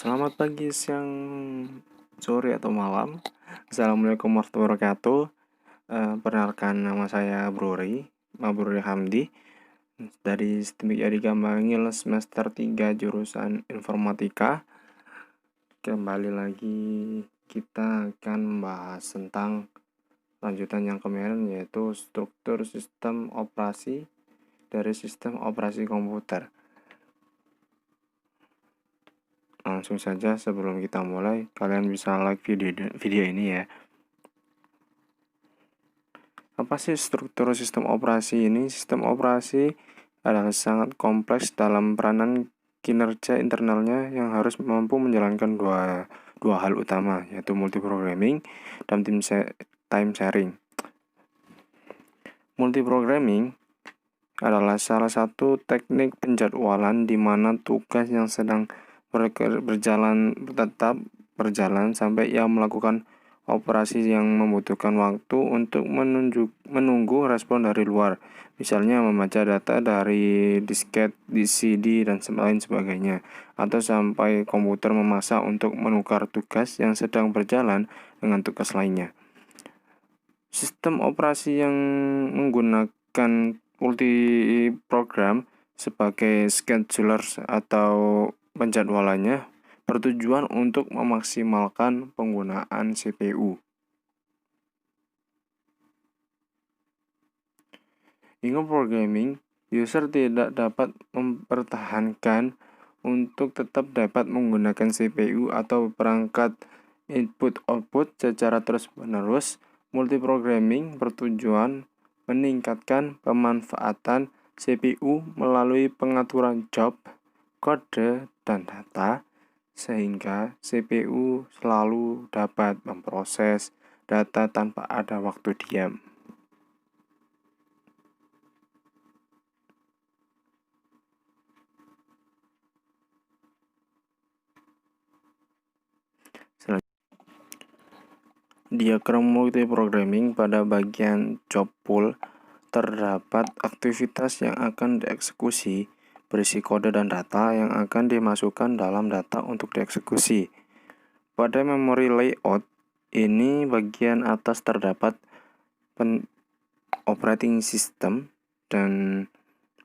Selamat pagi, siang, sore, atau malam. Assalamualaikum warahmatullahi wabarakatuh. Perkenalkan, nama saya Mabruri Hamdi dari STMIK Adi Gambangil semester 3 jurusan Informatika. Kembali lagi kita akan membahas tentang lanjutan yang kemarin, yaitu struktur sistem operasi dari sistem operasi komputer. Langsung saja, sebelum kita mulai, kalian bisa like video ini ya. Apa sih struktur sistem operasi ini? Sistem operasi adalah sangat kompleks dalam peranan kinerja internalnya yang harus mampu menjalankan dua hal utama, yaitu multiprogramming dan time sharing. Multiprogramming adalah salah satu teknik penjadwalan di mana tugas yang sedang tetap berjalan sampai ia melakukan operasi yang membutuhkan waktu untuk menunggu respon dari luar, misalnya membaca data dari disket, CD, dan lain sebagainya, atau sampai komputer memaksa untuk menukar tugas yang sedang berjalan dengan tugas lainnya. Sistem operasi yang menggunakan multiprogram sebagai scheduler atau penjadwalannya bertujuan untuk memaksimalkan penggunaan CPU. Hingga programming, user tidak dapat mempertahankan untuk tetap dapat menggunakan CPU atau perangkat input-output secara terus-menerus. Multiprogramming bertujuan meningkatkan pemanfaatan CPU melalui pengaturan job, kode, dan data, sehingga CPU selalu dapat memproses data tanpa ada waktu diam. Diagram multiprogramming. Pada bagian job pool terdapat aktivitas yang akan dieksekusi, berisi kode dan data yang akan dimasukkan dalam data untuk dieksekusi. Pada memori layout ini, bagian atas terdapat operating system dan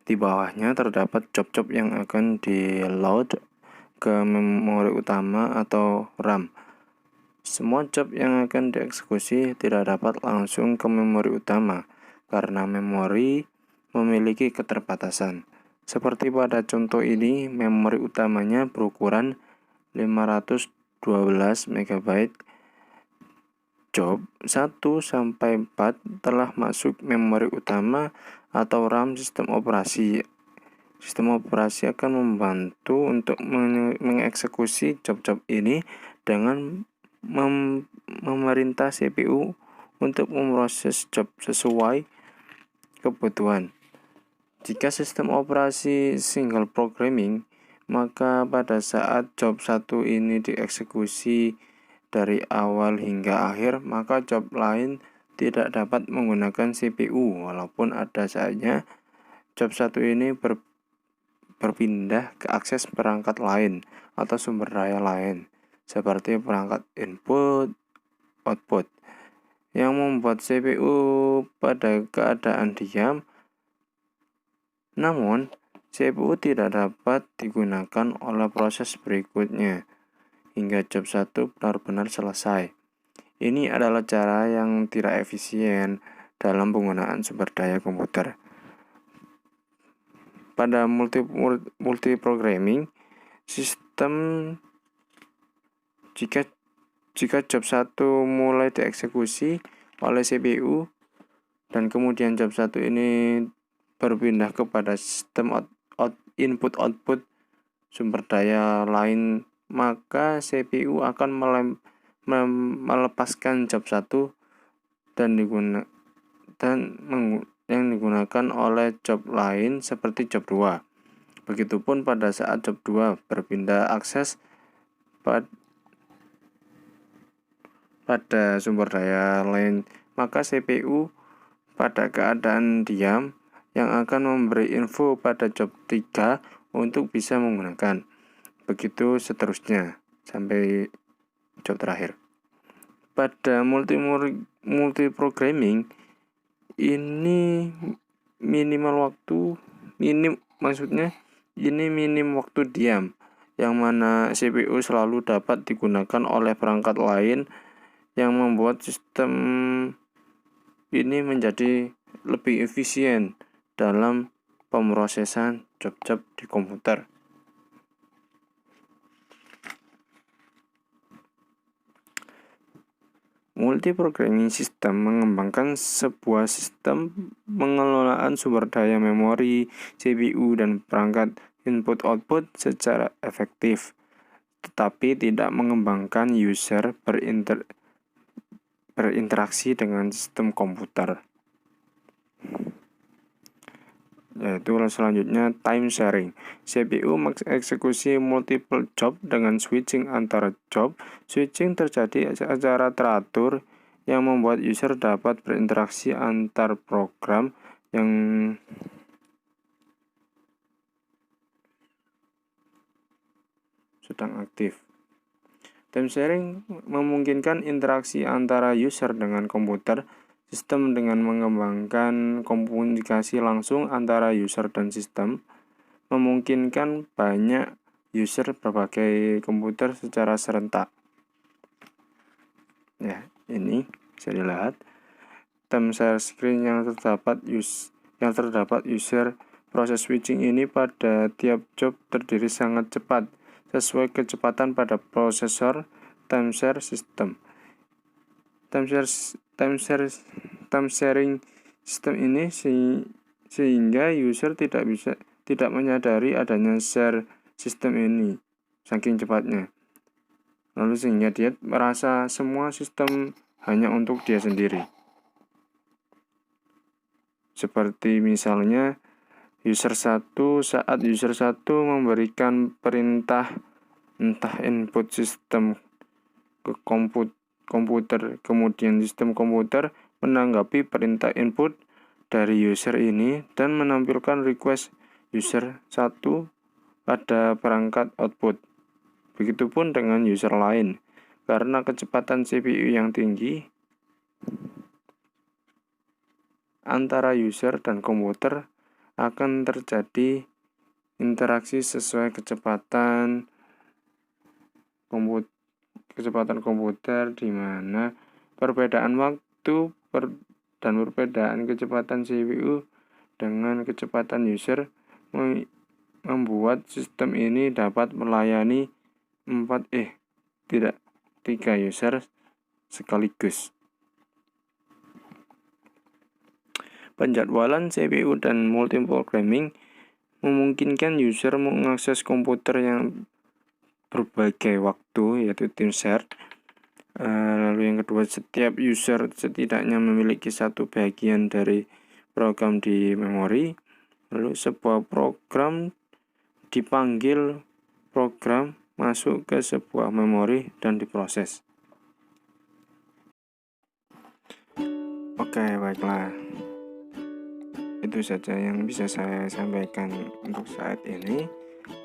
di bawahnya terdapat job-job yang akan di-load ke memori utama atau RAM. Semua job yang akan dieksekusi tidak dapat langsung ke memori utama karena memori memiliki keterbatasan. Seperti pada contoh ini, memori utamanya berukuran 512 MB. Job 1-4 telah masuk memori utama atau RAM sistem operasi. Sistem operasi akan membantu untuk mengeksekusi job-job ini dengan memerintah CPU untuk memproses job sesuai kebutuhan. Jika sistem operasi single programming, maka pada saat job 1 ini dieksekusi dari awal hingga akhir, maka job lain tidak dapat menggunakan CPU, walaupun ada saatnya job 1 ini berpindah ke akses perangkat lain atau sumber daya lain, seperti perangkat input, output, yang membuat CPU pada keadaan diam. Namun, CPU tidak dapat digunakan oleh proses berikutnya hingga job 1 benar-benar selesai. Ini adalah cara yang tidak efisien dalam penggunaan sumber daya komputer. Pada multiprogramming sistem, jika job 1 mulai dieksekusi oleh CPU dan kemudian job 1 ini berpindah kepada sistem input-output sumber daya lain, maka CPU akan melepaskan job 1 yang digunakan oleh job lain seperti job 2. Begitupun pada saat job 2 berpindah akses pada sumber daya lain, maka CPU pada keadaan diam yang akan memberi info pada job 3 untuk bisa menggunakan. Begitu seterusnya. sampai job terakhir. Pada multiprogramming ini minim waktu diam, yang mana CPU selalu dapat digunakan oleh perangkat lain, yang membuat sistem ini menjadi lebih efisien dalam pemrosesan job-job di komputer. Multiprogramming system mengembangkan sebuah sistem pengelolaan sumber daya memori, CPU, dan perangkat input-output secara efektif, tetapi tidak mengembangkan user berinteraksi dengan sistem komputer. Yaitu selanjutnya time sharing. CPU mengeksekusi multiple job dengan switching antara job. Switching terjadi secara teratur yang membuat user dapat berinteraksi antar program yang sedang aktif. Time sharing memungkinkan interaksi antara user dengan komputer. Sistem dengan mengembangkan komunikasi langsung antara user dan sistem, memungkinkan banyak user berbagai komputer secara serentak. Ya, ini bisa dilihat. Time share screen yang terdapat user proses switching ini pada tiap job terdiri sangat cepat, sesuai kecepatan pada prosesor time share system. Time sharing sistem ini sehingga user tidak menyadari adanya share sistem ini saking cepatnya. Lalu sehingga dia merasa semua sistem hanya untuk dia sendiri. Seperti misalnya saat user 1 memberikan perintah entah input sistem ke komputer, kemudian sistem komputer menanggapi perintah input dari user ini dan menampilkan request user 1 pada perangkat output. Begitupun dengan user lain. Karena kecepatan CPU yang tinggi, antara user dan komputer akan terjadi interaksi sesuai kecepatan komputer, di mana perbedaan waktu dan perbedaan kecepatan CPU dengan kecepatan user membuat sistem ini dapat melayani 3 user sekaligus. Penjadwalan CPU dan multiprogramming memungkinkan user mengakses komputer yang berbagai waktu, yaitu time share. Lalu yang kedua, setiap user setidaknya memiliki satu bagian dari program di memori. Lalu sebuah program dipanggil program masuk ke sebuah memori dan diproses. Oke, baiklah. Itu saja yang bisa saya sampaikan untuk saat ini.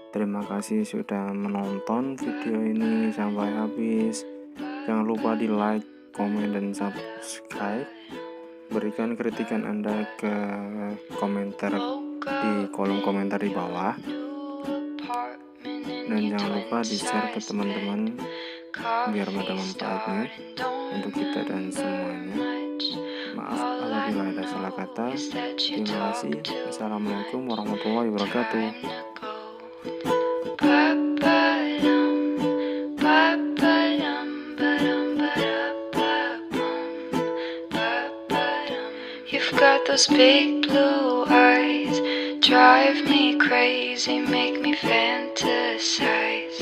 Terima kasih sudah menonton video ini sampai habis. Jangan lupa di like, komen, dan subscribe. Berikan kritikan Anda ke komentar di kolom komentar di bawah. Dan jangan lupa di-share ke teman-teman biar ada manfaatnya untuk kita dan semuanya. Maaf apabila ada salah kata. Terima kasih. Assalamualaikum warahmatullahi wabarakatuh. You've got those big blue eyes, drive me crazy, make me fantasize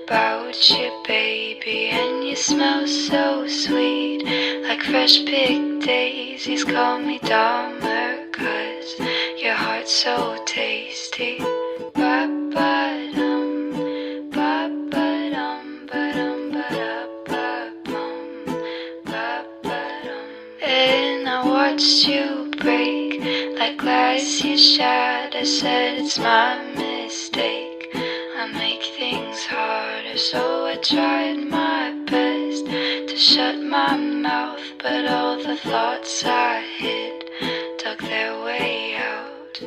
about you, baby. And you smell so sweet, like fresh picked daisies. Call me Dahmer, 'cause your heart's so tasty. And I watched you break like glass you shattered. I said it's my mistake, I make things harder. so I tried my best to shut my mouth, but all the thoughts I hid dug their way out.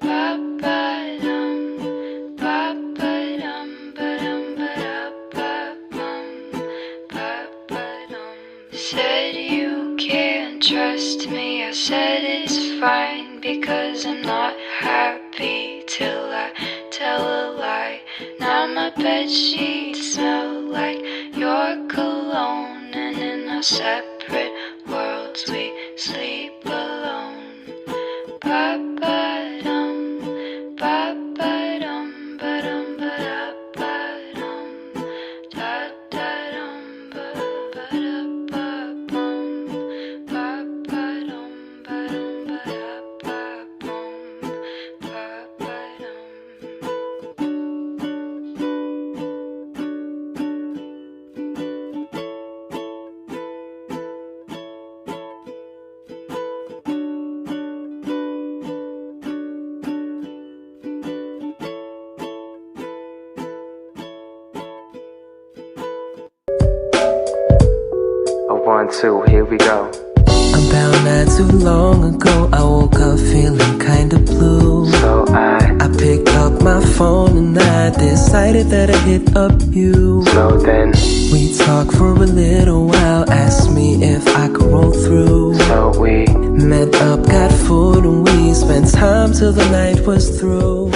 Ba-ba-dum, ba-ba-dum, ba-dum, ba-da-ba-bum, ba-ba-dum. Said you can't trust me, I said it's fine, because I'm not happy till I tell a lie. Now my bedsheets smell like your cologne, and in our separate worlds we sleep alone. Ba-ba-dum, ba-ba-dum, ba-dum, ba-da-ba-dum, da-da-dum, ba-ba-da-ba-bum, ba-ba-dum, ba-dum, ba-da-ba-bum, ba-ba-dum. A 1, 2, here we go. About not too long ago, I woke up feeling kinda blue. So I picked up my phone and I decided that I'd hit up you. so then, We talked for a little while, asked me if I could roll through. so we Met up, got food, and we spent time till the night was through.